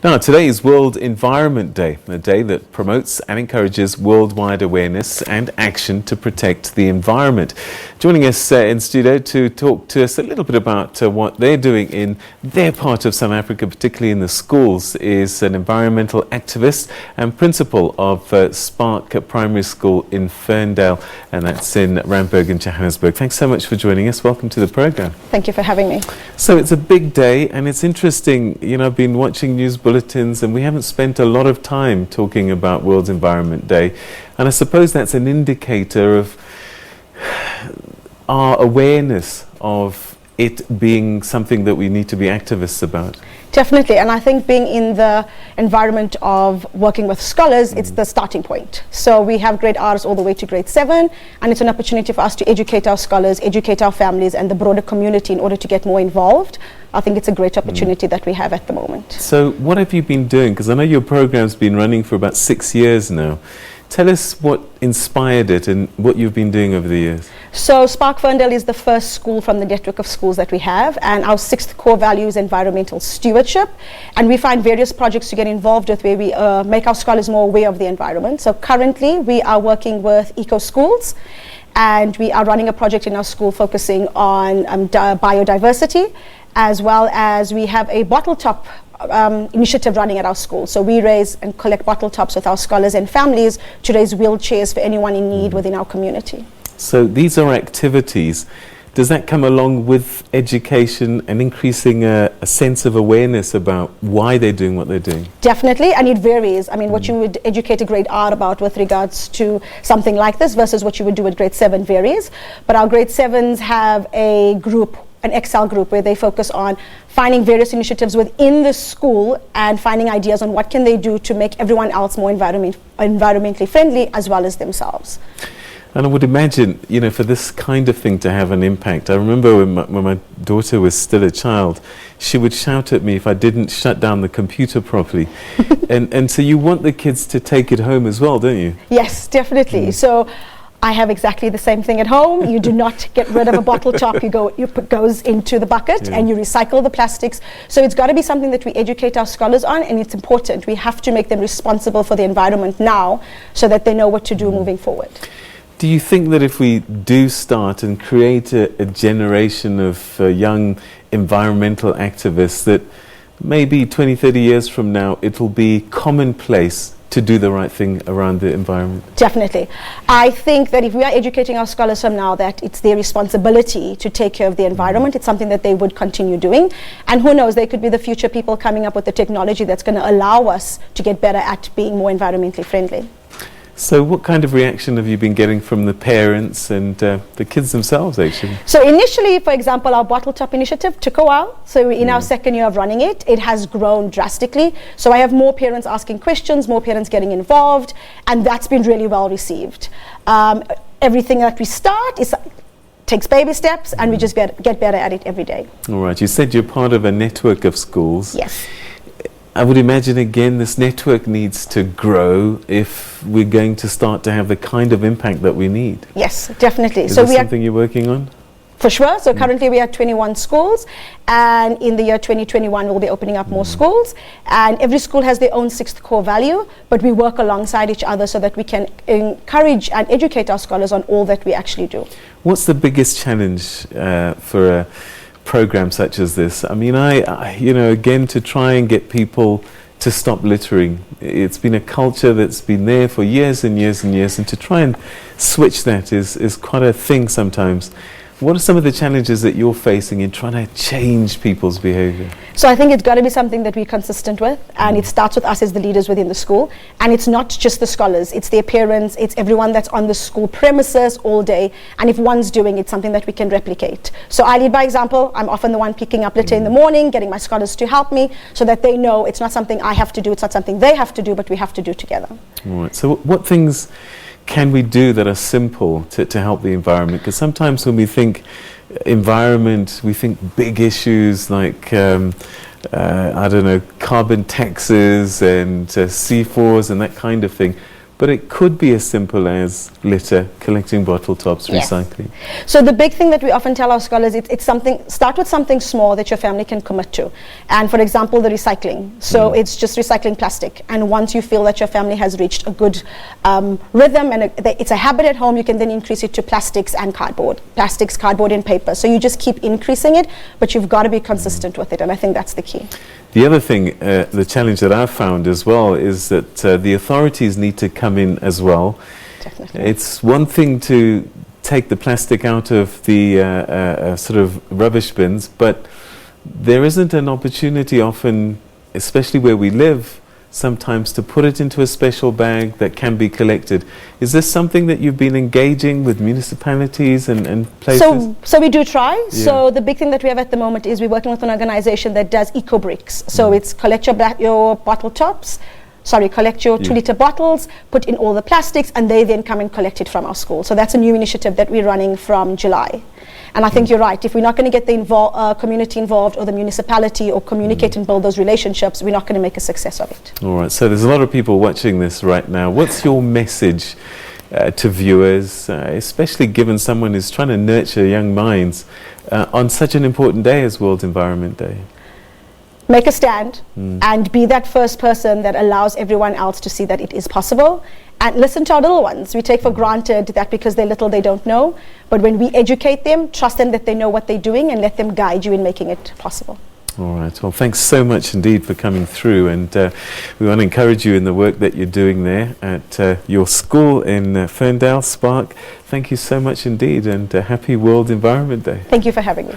Now, today is World Environment Day, a day that promotes and encourages worldwide awareness and action to protect the environment. Joining us in studio to talk to us a little bit about what they're doing in their part of South Africa, particularly in the schools, is an environmental activist and principal of Spark Primary School in Ferndale, and that's in Randburg in Johannesburg. Thanks so much for joining us. Welcome to the program. Thank you for having me. So it's a big day, and it's interesting. You know, I've been watching news bulletins, and we haven't spent a lot of time talking about World Environment Day, and I suppose that's an indicator of our awareness of it being something that we need to be activists about. Definitely, and I think being in the environment of working with scholars, it's the starting point. So we have grade R's all the way to grade 7, and it's an opportunity for us to educate our scholars, educate our families and the broader community in order to get more involved. I think it's a great opportunity that we have at the moment. So what have you been doing? Because I know your program's been running for about 6 years now. Tell us what inspired it and what you've been doing over the years. So Sparkfun Deli is the first school from the network of schools that we have, and our 6th core value is environmental stewardship, and we find various projects to get involved with where we make our scholars more aware of the environment. So currently we are working with eco schools, and we are running a project in our school focusing on biodiversity, as well as we have a Bottletop initiative running at our school. So we raise and collect bottle tops with our scholars and families to raise wheelchairs for anyone in need within our community. So these are activities. Does that come along with education and increasing a sense of awareness about why they're doing what they're doing? Definitely, and it varies. I mean, what you would educate a grade R about with regards to something like this versus what you would do with grade 7 varies. But our grade 7s have a group, an Excel group, where they focus on finding various initiatives within the school and finding ideas on what can they do to make everyone else more environmentally friendly as well as themselves. And I would imagine, you know, for this kind of thing to have an impact, I remember when my daughter was still a child, she would shout at me if I didn't shut down the computer properly. and so you want the kids to take it home as well, don't you? Yes, definitely. So I have exactly the same thing at home. You do not get rid of a bottle top. It goes into the bucket and you recycle the plastics. So it's got to be something that we educate our scholars on, and it's important. We have to make them responsible for the environment now so that they know what to do moving forward. Do you think that if we do start and create a generation of young environmental activists, that maybe 20, 30 years from now, it'll be commonplace to do the right thing around the environment? Definitely. I think that if we are educating our scholars from now that it's their responsibility to take care of the environment, it's something that they would continue doing. And who knows, they could be the future people coming up with the technology that's going to allow us to get better at being more environmentally friendly. So what kind of reaction have you been getting from the parents and the kids themselves, actually? So initially, for example, our Bottletop initiative took a while. So in our 2nd year of running it, it has grown drastically. So I have more parents asking questions, more parents getting involved, and that's been really well received. Everything that we start takes baby steps, and we just get better at it every day. All right. You said you're part of a network of schools. Yes. I would imagine, again, this network needs to grow if we're going to start to have the kind of impact that we need. Yes, definitely. Is this something you're working on? For sure. So currently we are 21 schools, and in the year 2021 we'll be opening up more schools, and every school has their own 6th core value, but we work alongside each other so that we can encourage and educate our scholars on all that we actually do. What's the biggest challenge for a program such as this? I mean, I you know, again, to try and get people to stop littering. It's been a culture that's been there for years and years and years, and to try and switch that is quite a thing sometimes. What are some of the challenges that you're facing in trying to change people's behavior? So I think it's got to be something that we're consistent with, and it starts with us as the leaders within the school. And it's not just the scholars, it's their parents, it's everyone that's on the school premises all day. And if one's doing it, something that we can replicate. So I lead by example. I'm often the one picking up litter in the morning, getting my scholars to help me so that they know it's not something I have to do, it's not something they have to do, but we have to do together. All right. So what things can we do that are simple to help the environment? Because sometimes when we think environment, we think big issues like, I don't know, carbon taxes and C4s and that kind of thing. but it could be as simple as litter, collecting bottle tops, Yes. recycling. So the big thing that we often tell our scholars, it's something, start with something small that your family can commit to. And for example, the recycling. So it's just recycling plastic. And once you feel that your family has reached a good rhythm and it's a habit at home, you can then increase it to plastics and cardboard. Plastics, cardboard and paper. So you just keep increasing it, but you've got to be consistent with it. And I think that's the key. The other thing, the challenge that I've found as well is that the authorities need to come in as well. Definitely. It's one thing to take the plastic out of the sort of rubbish bins, but there isn't an opportunity often, especially where we live, sometimes to put it into a special bag that can be collected. Is this something that you've been engaging with municipalities and places? So we do try. Yeah. So the big thing that we have at the moment is we're working with an organization that does Ecobricks. So it's collect your bottle tops, collect your 2-liter bottles, put in all the plastics, and they then come and collect it from our school. So that's a new initiative that we're running from July. And I think you're right. If we're not going to get the community involved or the municipality or communicate and build those relationships, we're not going to make a success of it. All right, so there's a lot of people watching this right now. What's your message to viewers, especially given someone who's trying to nurture young minds on such an important day as World Environment Day? Make a stand and be that first person that allows everyone else to see that it is possible. And listen to our little ones. We take for granted that because they're little, they don't know. But when we educate them, trust them that they know what they're doing and let them guide you in making it possible. All right. Well, thanks so much indeed for coming through. And we want to encourage you in the work that you're doing there at your school in Ferndale, Spark. Thank you so much indeed, and happy World Environment Day. Thank you for having me.